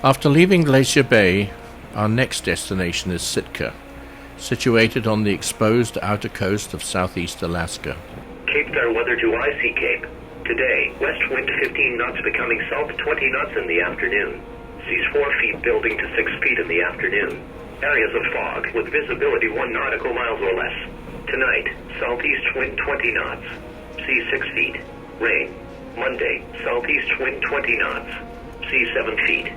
After leaving Glacier Bay, our next destination is Sitka, situated on the exposed outer coast of southeast Alaska. Cape Fairweather to Icy Cape. Today, west wind 15 knots becoming south 20 knots in the afternoon. Seas 4 feet building to 6 feet in the afternoon. Areas of fog with visibility 1 nautical miles or less. Tonight, southeast wind 20 knots. Sea 6 feet. Rain. Monday, southeast wind 20 knots. Sea 7 feet.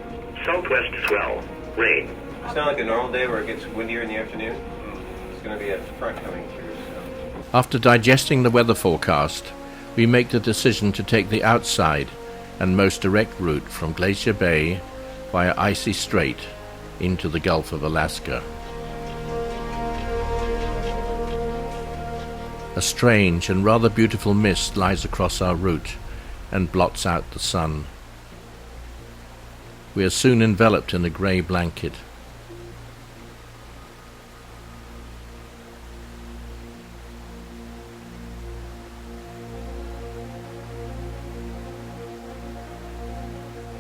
Southwest swell. Rain. It's not like a normal day where it gets windier in the afternoon. It's going to be a front coming through. So. After digesting the weather forecast, we make the decision to take the outside and most direct route from Glacier Bay via Icy Strait into the Gulf of Alaska. A strange and rather beautiful mist lies across our route and blots out the sun. We are soon enveloped in a grey blanket.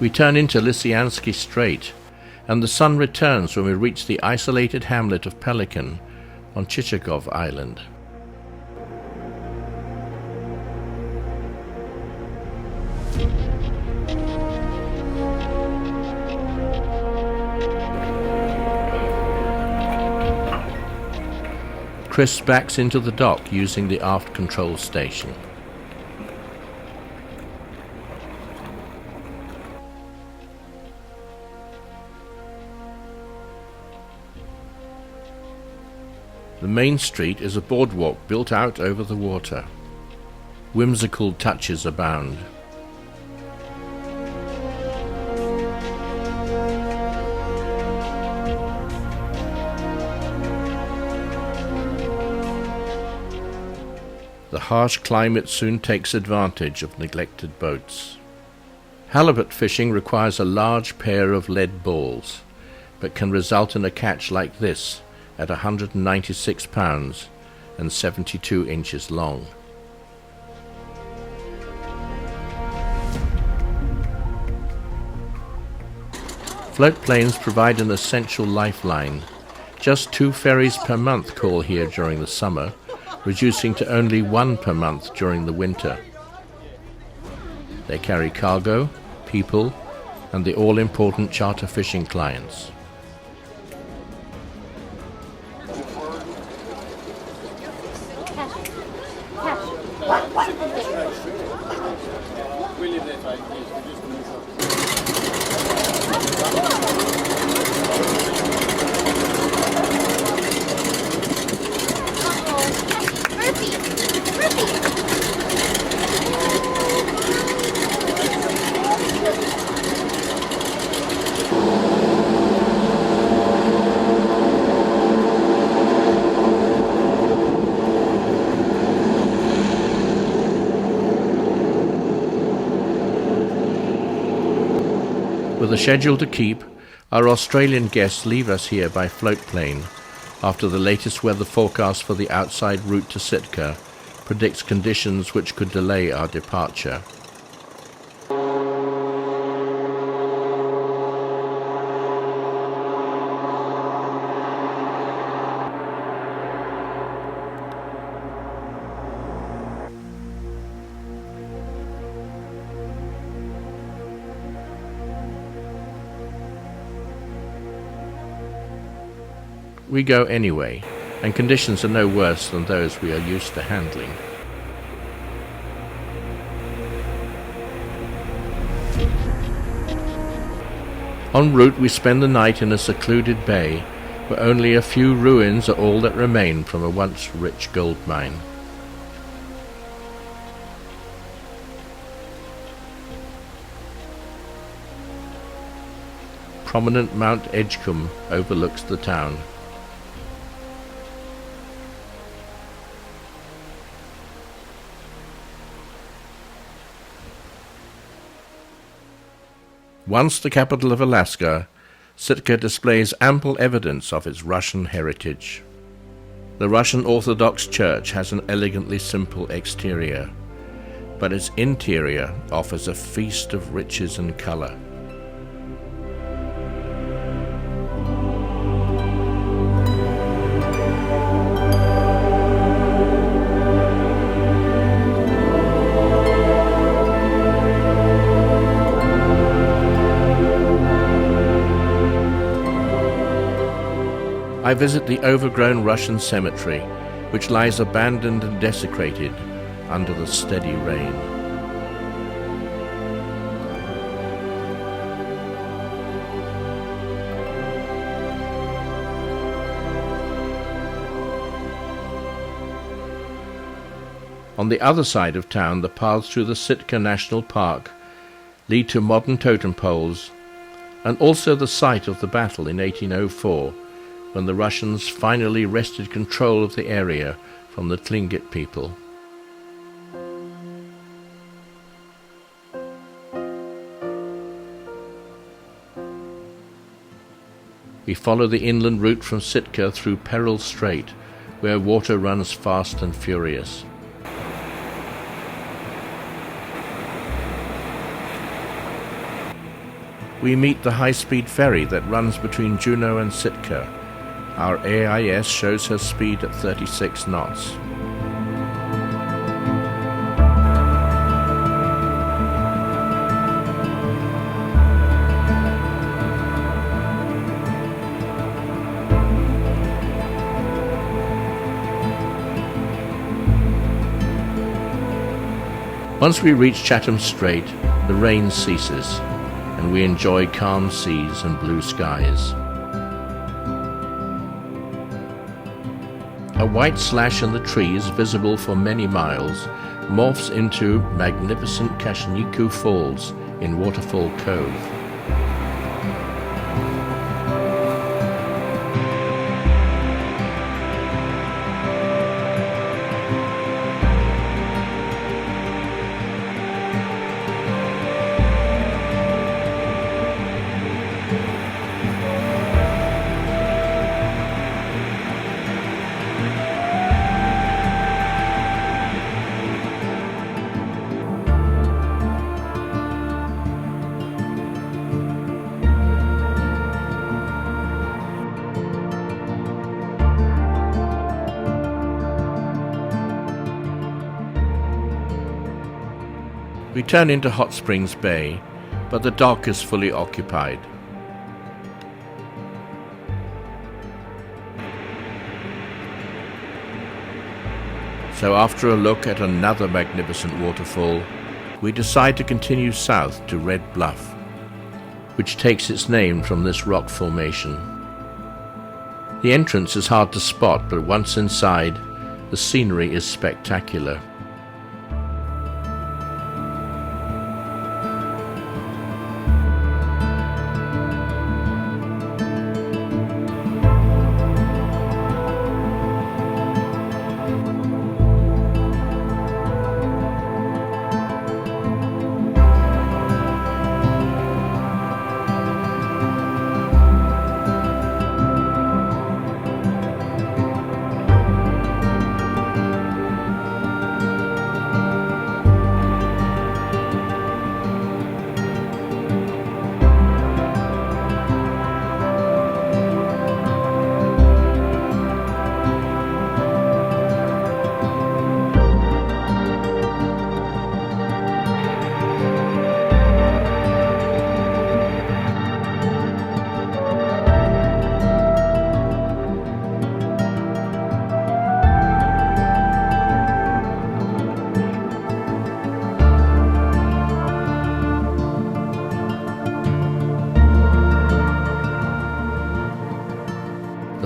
We turn into Lysiansky Strait, and the sun returns when we reach the isolated hamlet of Pelican on Chichikov Island. Chris backs into the dock using the aft control station. The main street is a boardwalk built out over the water. Whimsical touches abound. The harsh climate soon takes advantage of neglected boats. Halibut fishing requires a large pair of lead balls, but can result in a catch like this at 196 pounds and 72 inches long. Float planes provide an essential lifeline. Just 2 ferries per month call here during the summer, reducing to only 1 per month during the winter. They carry cargo, people, and the all-important charter fishing clients. With a schedule to keep, our Australian guests leave us here by float plane after the latest weather forecast for the outside route to Sitka predicts conditions which could delay our departure. We go anyway, and conditions are no worse than those we are used to handling. En route we spend the night in a secluded bay, where only a few ruins are all that remain from a once rich gold mine. Prominent Mount Edgecombe overlooks the town. Once the capital of Alaska, Sitka displays ample evidence of its Russian heritage. The Russian Orthodox Church has an elegantly simple exterior, but its interior offers a feast of riches and color. I visit the overgrown Russian cemetery, which lies abandoned and desecrated under the steady rain. On the other side of town, the paths through the Sitka National Park lead to modern totem poles and also the site of the battle in 1804, when the Russians finally wrested control of the area from the Tlingit people. We follow the inland route from Sitka through Peril Strait, where water runs fast and furious. We meet the high-speed ferry that runs between Juneau and Sitka. Our AIS shows her speed at 36 knots. Once we reach Chatham Strait, the rain ceases, and we enjoy calm seas and blue skies. A white slash in the trees, visible for many miles, morphs into magnificent Chichikov Falls in Waterfall Cove. We turn into Hot Springs Bay, but the dock is fully occupied. So after a look at another magnificent waterfall, we decide to continue south to Red Bluff, which takes its name from this rock formation. The entrance is hard to spot, but once inside, the scenery is spectacular.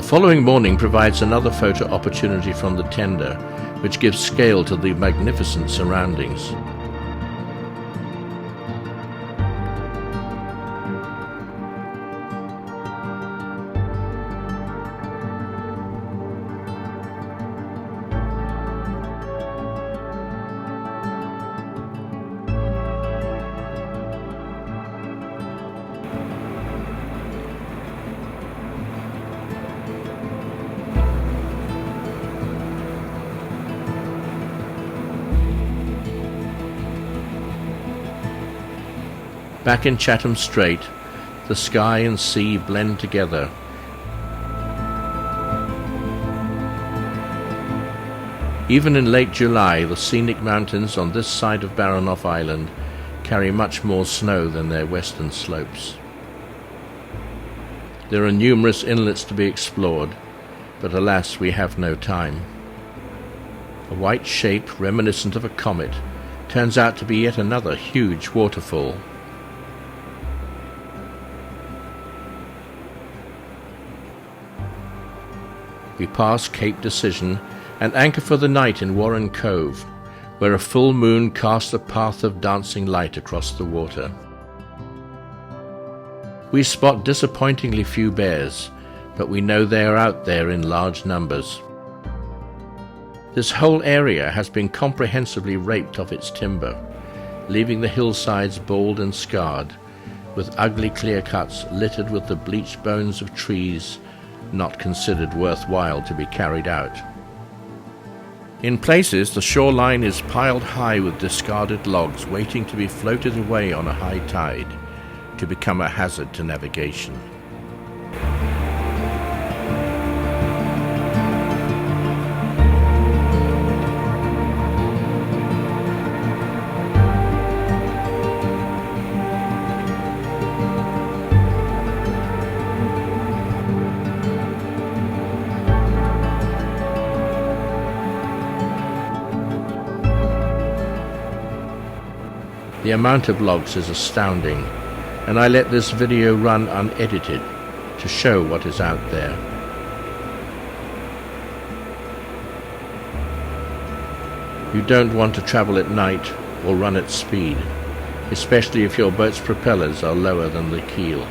The following morning provides another photo opportunity from the tender, which gives scale to the magnificent surroundings. Back in Chatham Strait, the sky and sea blend together. Even in late July, the scenic mountains on this side of Baranof Island carry much more snow than their western slopes. There are numerous inlets to be explored, but alas, we have no time. A white shape reminiscent of a comet turns out to be yet another huge waterfall. We pass Cape Decision and anchor for the night in Warren Cove, where a full moon casts a path of dancing light across the water. We spot disappointingly few bears, but we know they are out there in large numbers. This whole area has been comprehensively raped of its timber, leaving the hillsides bald and scarred, with ugly clear-cuts littered with the bleached bones of trees not considered worthwhile to be carried out. In places, the shoreline is piled high with discarded logs waiting to be floated away on a high tide, to become a hazard to navigation. The amount of logs is astounding, and I let this video run unedited to show what is out there. You don't want to travel at night or run at speed, especially if your boat's propellers are lower than the keel.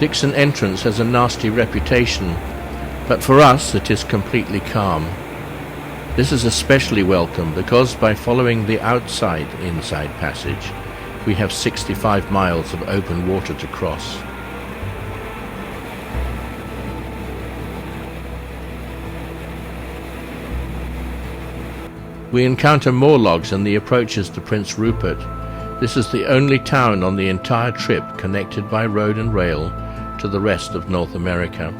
Dixon Entrance has a nasty reputation, but for us it is completely calm. This is especially welcome because by following the outside-inside passage, we have 65 miles of open water to cross. We encounter more logs in the approaches to Prince Rupert. This is the only town on the entire trip connected by road and rail to the rest of North America.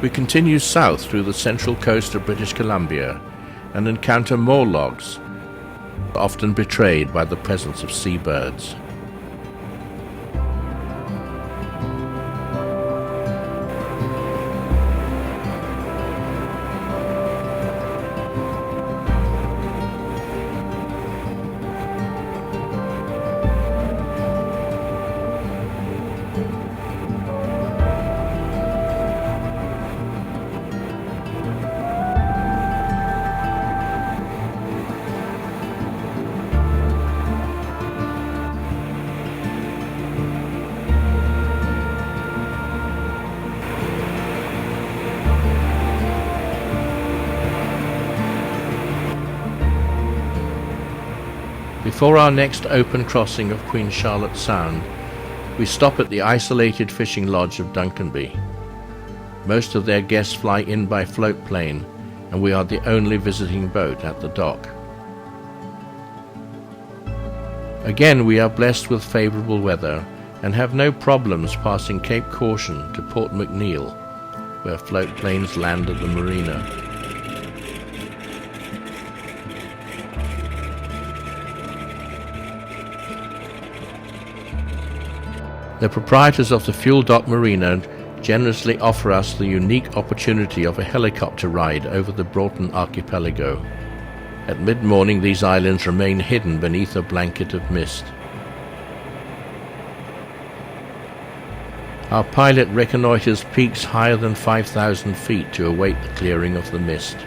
We continue south through the central coast of British Columbia and encounter more logs, often betrayed by the presence of seabirds. Before our next open crossing of Queen Charlotte Sound, we stop at the isolated fishing lodge of Duncan BC. Most of their guests fly in by float plane, and we are the only visiting boat at the dock. Again, we are blessed with favorable weather and have no problems passing Cape Caution to Port McNeil, where float planes land at the marina. The proprietors of the Fuel Dock Marina generously offer us the unique opportunity of a helicopter ride over the Broughton Archipelago. At mid-morning, these islands remain hidden beneath a blanket of mist. Our pilot reconnoiters peaks higher than 5,000 feet to await the clearing of the mist.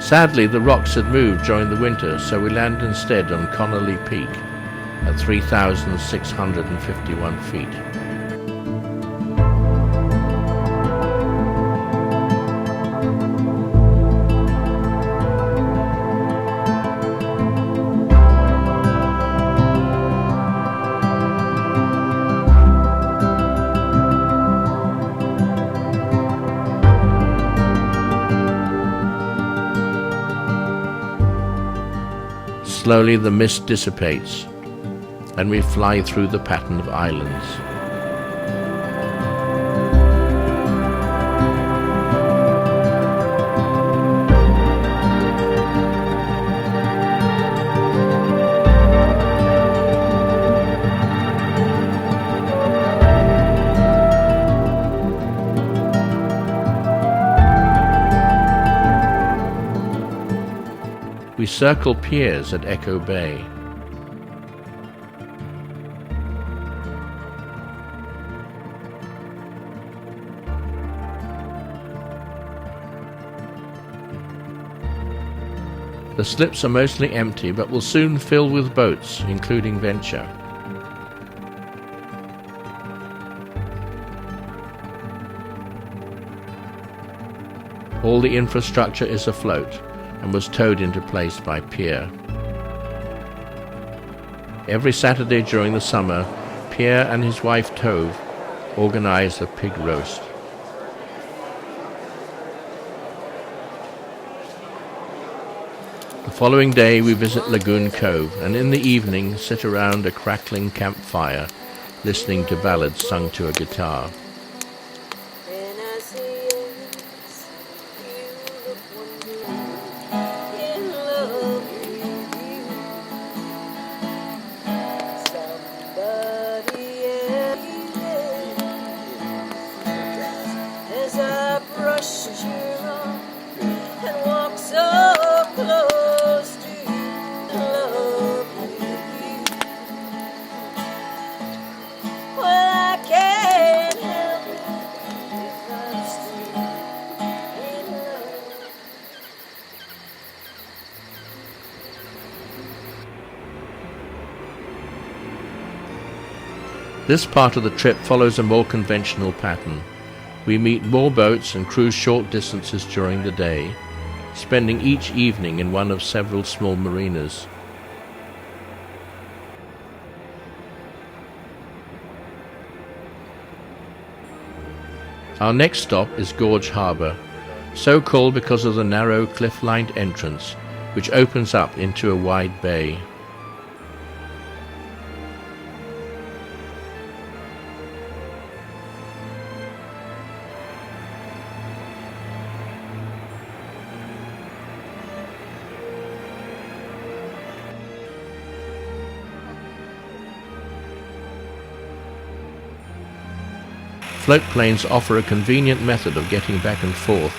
Sadly, the rocks had moved during the winter, so we land instead on Connelly Peak at 3,651 feet. Slowly the mist dissipates, and we fly through the pattern of islands. We circle piers at Echo Bay. The slips are mostly empty, but will soon fill with boats, including Venture. All the infrastructure is afloat and was towed into place by Pierre. Every Saturday during the summer, Pierre and his wife Tove organize a pig roast. The following day we visit Lagoon Cove, and in the evening sit around a crackling campfire, listening to ballads sung to a guitar. Well, I can't This part of the trip follows a more conventional pattern. We meet more boats and cruise short distances during the day, spending each evening in one of several small marinas. Our next stop is Gorge Harbour, so called because of the narrow cliff-lined entrance which opens up into a wide bay. Float planes offer a convenient method of getting back and forth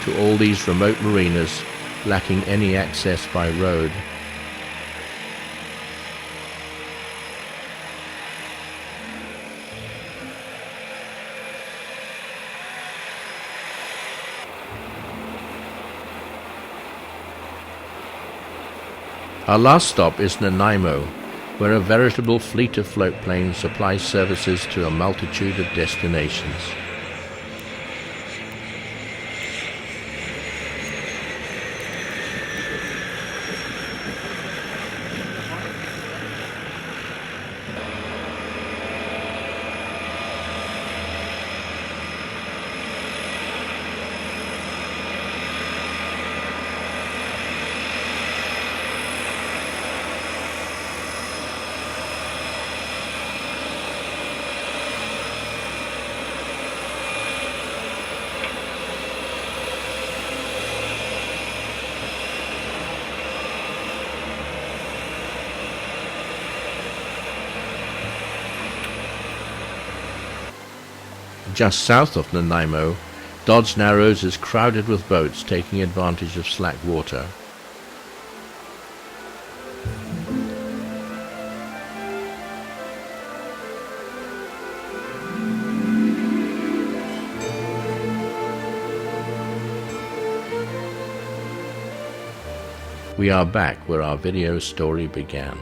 to all these remote marinas lacking any access by road. Our last stop is Nanaimo, where a veritable fleet of float planes supplies services to a multitude of destinations. Just south of Nanaimo, Dodds Narrows is crowded with boats taking advantage of slack water. We are back where our video story began.